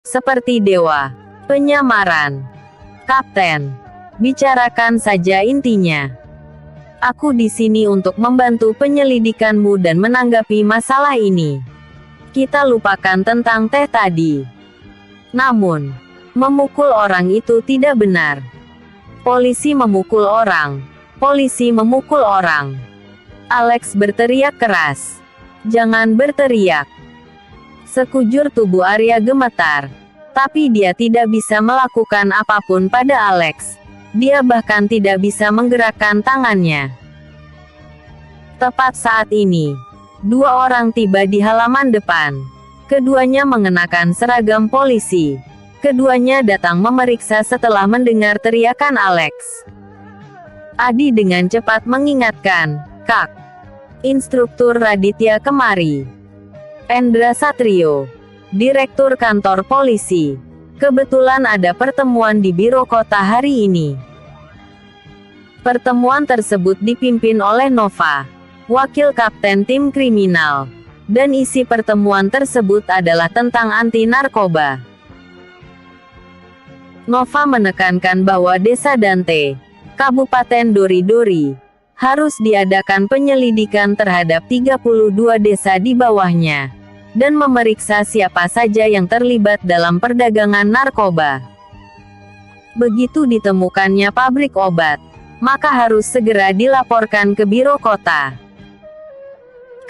Seperti dewa. Penyamaran. Kapten. Bicarakan saja intinya. Aku di sini untuk membantu penyelidikanmu dan menanggapi masalah ini. Kita lupakan tentang teh tadi. Namun, memukul orang itu tidak benar. Polisi memukul orang. Polisi memukul orang. Alex berteriak keras. Jangan berteriak. Sekujur tubuh Arya gemetar. Tapi dia tidak bisa melakukan apapun pada Alex. Dia bahkan tidak bisa menggerakkan tangannya. Tepat saat ini, dua orang tiba di halaman depan. Keduanya mengenakan seragam polisi. Keduanya datang memeriksa setelah mendengar teriakan Alex. Adi dengan cepat mengingatkan, "Kak, Instruktur Raditya kemari." Endra Satrio, Direktur Kantor Polisi. Kebetulan ada pertemuan di Biro Kota hari ini. Pertemuan tersebut dipimpin oleh Nova, wakil kapten tim kriminal. Dan isi pertemuan tersebut adalah tentang anti narkoba. Nova menekankan bahwa Desa Dante, Kabupaten Dori-Dori, harus diadakan penyelidikan terhadap 32 desa di bawahnya, dan memeriksa siapa saja yang terlibat dalam perdagangan narkoba. Begitu ditemukannya pabrik obat, maka harus segera dilaporkan ke Biro Kota.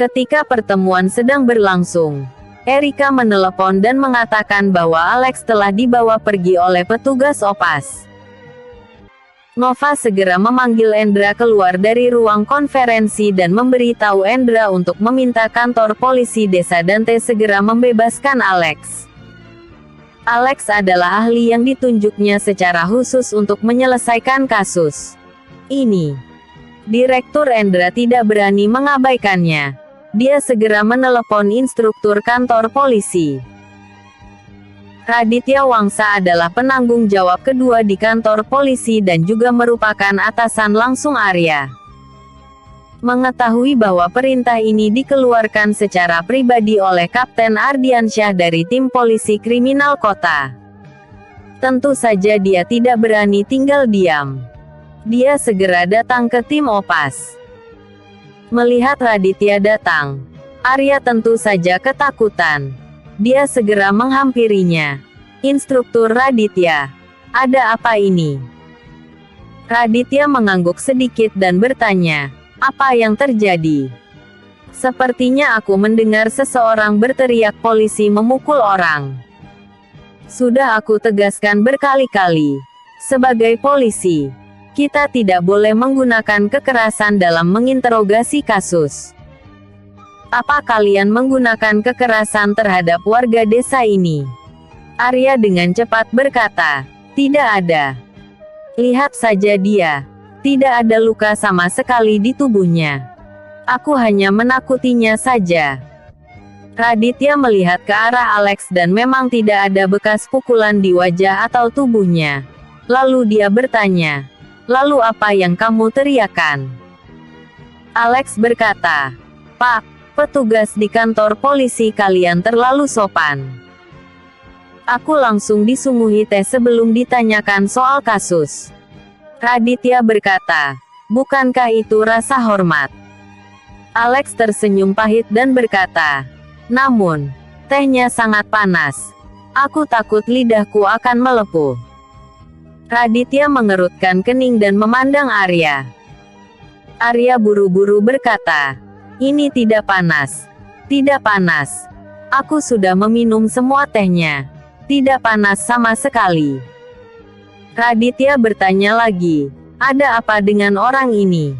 Ketika pertemuan sedang berlangsung, Erika menelepon dan mengatakan bahwa Alex telah dibawa pergi oleh petugas OPAS. Nova segera memanggil Endra keluar dari ruang konferensi dan memberitahu Endra untuk meminta kantor polisi Desa Dante segera membebaskan Alex. Alex adalah ahli yang ditunjuknya secara khusus untuk menyelesaikan kasus ini. Direktur Endra tidak berani mengabaikannya. Dia segera menelepon instruktur kantor polisi. Raditya Wangsa adalah penanggung jawab kedua di kantor polisi dan juga merupakan atasan langsung Arya. Mengetahui bahwa perintah ini dikeluarkan secara pribadi oleh Kapten Ardiansyah dari tim polisi kriminal kota. Tentu saja dia tidak berani tinggal diam. Dia segera datang ke tim OPAS. Melihat Raditya datang, Arya tentu saja ketakutan. Dia segera menghampirinya. "Instruktur Raditya, ada apa ini?" Raditya mengangguk sedikit dan bertanya, "Apa yang terjadi?" "Sepertinya aku mendengar seseorang berteriak polisi memukul orang." "Sudah aku tegaskan berkali-kali. Sebagai polisi, kita tidak boleh menggunakan kekerasan dalam menginterogasi kasus. Apa kalian menggunakan kekerasan terhadap warga desa ini?" Arya dengan cepat berkata, "Tidak ada. Lihat saja dia. Tidak ada luka sama sekali di tubuhnya. Aku hanya menakutinya saja." Raditya melihat ke arah Alex dan memang tidak ada bekas pukulan di wajah atau tubuhnya. Lalu dia bertanya, "Lalu apa yang kamu teriakan?" Alex berkata, "Pak, petugas di kantor polisi kalian terlalu sopan. Aku langsung disuguhi teh sebelum ditanyakan soal kasus." Raditya berkata, "Bukankah itu rasa hormat?" Alex tersenyum pahit dan berkata, "Namun, tehnya sangat panas. Aku takut lidahku akan melepuh." Raditya mengerutkan kening dan memandang Arya. Arya buru-buru berkata, "Ini tidak panas. Tidak panas. Aku sudah meminum semua tehnya. Tidak panas sama sekali." Raditya bertanya lagi, "Ada apa dengan orang ini?"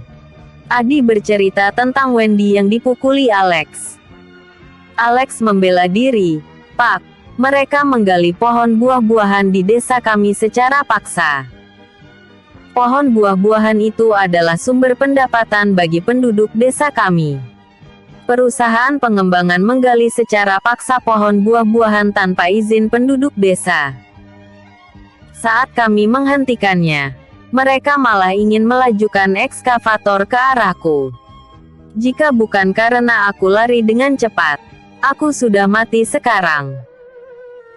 Adi bercerita tentang Wendy yang dipukuli Alex. Alex membela diri, "Pak, mereka menggali pohon buah-buahan di desa kami secara paksa. Pohon buah-buahan itu adalah sumber pendapatan bagi penduduk desa kami. Perusahaan pengembangan menggali secara paksa pohon buah-buahan tanpa izin penduduk desa. Saat kami menghentikannya, mereka malah ingin melajukan ekskavator ke arahku. Jika bukan karena aku lari dengan cepat, aku sudah mati sekarang."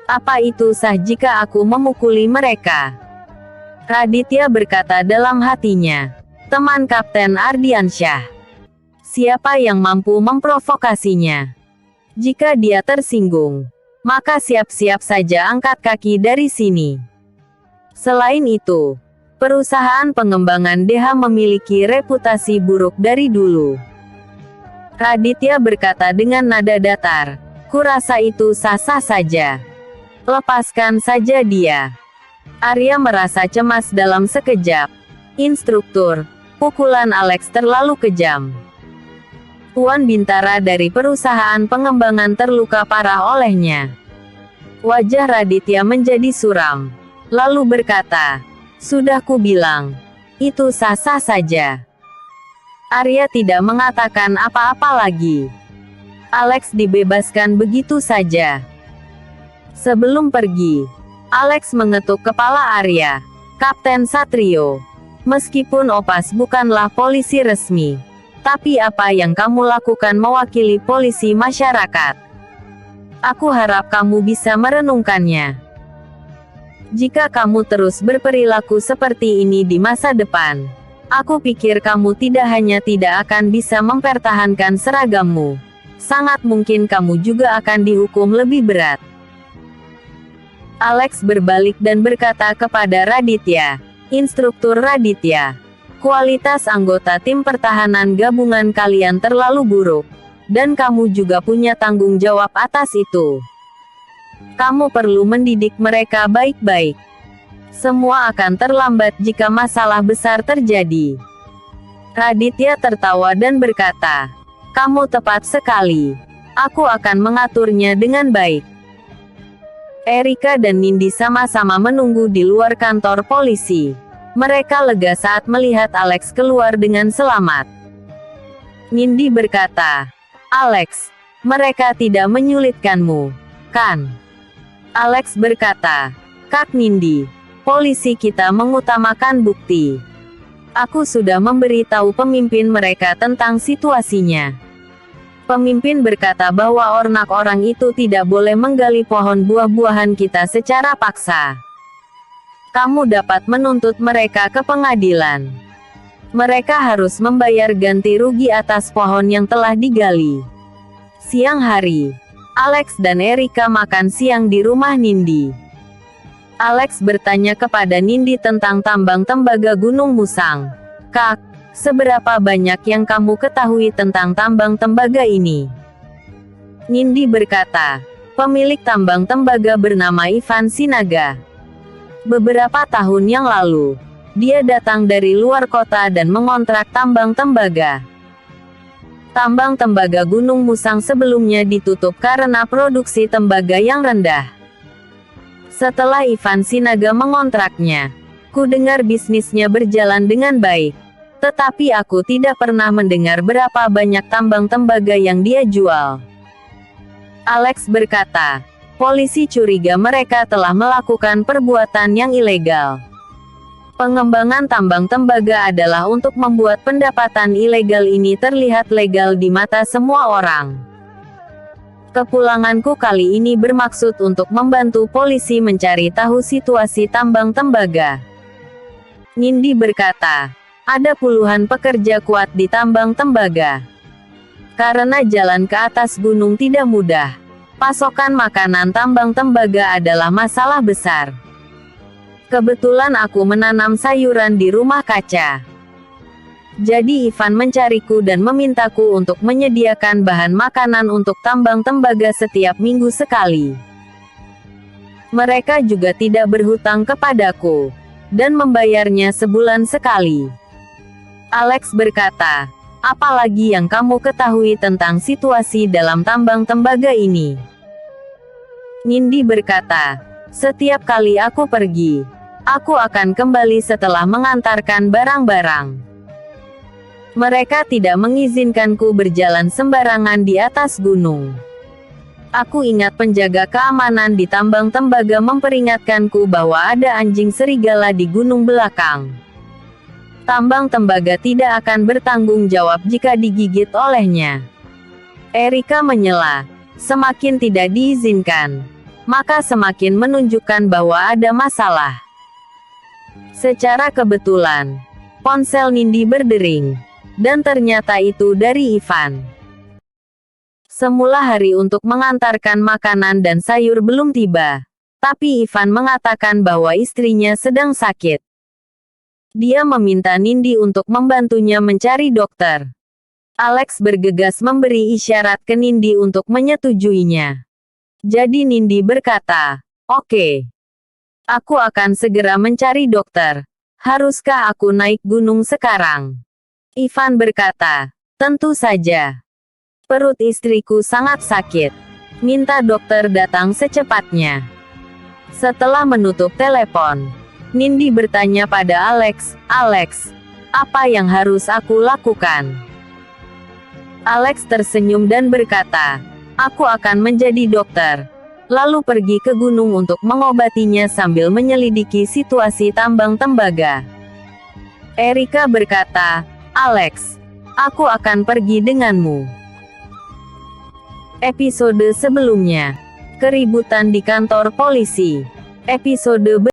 Apa itu sah jika aku memukuli mereka? Raditya berkata dalam hatinya. Teman Kapten Ardiansyah. Siapa yang mampu memprovokasinya? Jika dia tersinggung, maka siap-siap saja angkat kaki dari sini. Selain itu, perusahaan pengembangan DH memiliki reputasi buruk dari dulu. Raditya berkata dengan nada datar. Kurasa itu sah-sah saja. Lepaskan saja dia. Arya merasa cemas dalam sekejap. Instruktur, pukulan Alex terlalu kejam. Tuan Bintara dari perusahaan pengembangan terluka parah olehnya. Wajah Raditya menjadi suram. Lalu berkata, sudah ku bilang, itu sah-sah saja. Arya tidak mengatakan apa-apa lagi. Alex dibebaskan begitu saja. Sebelum pergi, Alex mengetuk kepala Arya. Kapten Satrio, meskipun Opas bukanlah polisi resmi, tapi apa yang kamu lakukan mewakili polisi masyarakat. Aku harap kamu bisa merenungkannya. Jika kamu terus berperilaku seperti ini di masa depan, aku pikir kamu tidak hanya tidak akan bisa mempertahankan seragammu, sangat mungkin kamu juga akan dihukum lebih berat. Alex berbalik dan berkata kepada Raditya, Instruktur Raditya, kualitas anggota tim pertahanan gabungan kalian terlalu buruk, dan kamu juga punya tanggung jawab atas itu. Kamu perlu mendidik mereka baik-baik. Semua akan terlambat jika masalah besar terjadi. Raditya tertawa dan berkata, kamu tepat sekali. Aku akan mengaturnya dengan baik. Erika dan Nindi sama-sama menunggu di luar kantor polisi. Mereka lega saat melihat Alex keluar dengan selamat. Nindi berkata, Alex, mereka tidak menyulitkanmu, kan? Alex berkata, Kak Nindi, polisi kita mengutamakan bukti. Aku sudah memberitahu pemimpin mereka tentang situasinya. Pemimpin berkata bahwa orang itu tidak boleh menggali pohon buah-buahan kita secara paksa. Kamu dapat menuntut mereka ke pengadilan. Mereka harus membayar ganti rugi atas pohon yang telah digali. Siang hari, Alex dan Erika makan siang di rumah Nindi. Alex bertanya kepada Nindi tentang tambang tembaga Gunung Musang. Kak, seberapa banyak yang kamu ketahui tentang tambang tembaga ini? Nindi berkata, pemilik tambang tembaga bernama Ivan Sinaga. Beberapa tahun yang lalu, dia datang dari luar kota dan mengontrak tambang tembaga. Tambang tembaga Gunung Musang sebelumnya ditutup karena produksi tembaga yang rendah. Setelah Ivan Sinaga mengontraknya, ku dengar bisnisnya berjalan dengan baik. Tetapi aku tidak pernah mendengar berapa banyak tambang tembaga yang dia jual. Alex berkata, polisi curiga mereka telah melakukan perbuatan yang ilegal. Pengembangan tambang tembaga adalah untuk membuat pendapatan ilegal ini terlihat legal di mata semua orang. Kepulanganku kali ini bermaksud untuk membantu polisi mencari tahu situasi tambang tembaga. Nindi berkata, ada puluhan pekerja kuat di tambang tembaga. Karena jalan ke atas gunung tidak mudah, pasokan makanan tambang tembaga adalah masalah besar. Kebetulan aku menanam sayuran di rumah kaca. Jadi Ivan mencariku dan memintaku untuk menyediakan bahan makanan untuk tambang tembaga setiap minggu sekali. Mereka juga tidak berhutang kepadaku, dan membayarnya sebulan sekali. Alex berkata, apalagi yang kamu ketahui tentang situasi dalam tambang tembaga ini? Nindi berkata, setiap kali aku pergi, aku akan kembali setelah mengantarkan barang-barang. Mereka tidak mengizinkanku berjalan sembarangan di atas gunung. Aku ingat penjaga keamanan di tambang tembaga memperingatkanku bahwa ada anjing serigala di gunung belakang. Tambang tembaga tidak akan bertanggung jawab jika digigit olehnya. Erika menyela, semakin tidak diizinkan. maka semakin menunjukkan bahwa ada masalah. Secara kebetulan, ponsel Nindi berdering, dan ternyata itu dari Ivan. Semula hari untuk mengantarkan makanan dan sayur belum tiba, tapi Ivan mengatakan bahwa istrinya sedang sakit. Dia meminta Nindi untuk membantunya mencari dokter. Alex bergegas memberi isyarat ke Nindi untuk menyetujuinya. Jadi Nindi berkata, "Oke. Aku akan segera mencari dokter. Haruskah aku naik gunung sekarang?" Ivan berkata, "Tentu saja. Perut istriku sangat sakit. Minta dokter datang secepatnya." Setelah menutup telepon, Nindi bertanya pada Alex, "Alex, apa yang harus aku lakukan?" Alex tersenyum dan berkata, "Aku akan menjadi dokter, lalu pergi ke gunung untuk mengobatinya sambil menyelidiki situasi tambang tembaga." Erika berkata, "Alex, aku akan pergi denganmu." Episode sebelumnya, keributan di kantor polisi. Episode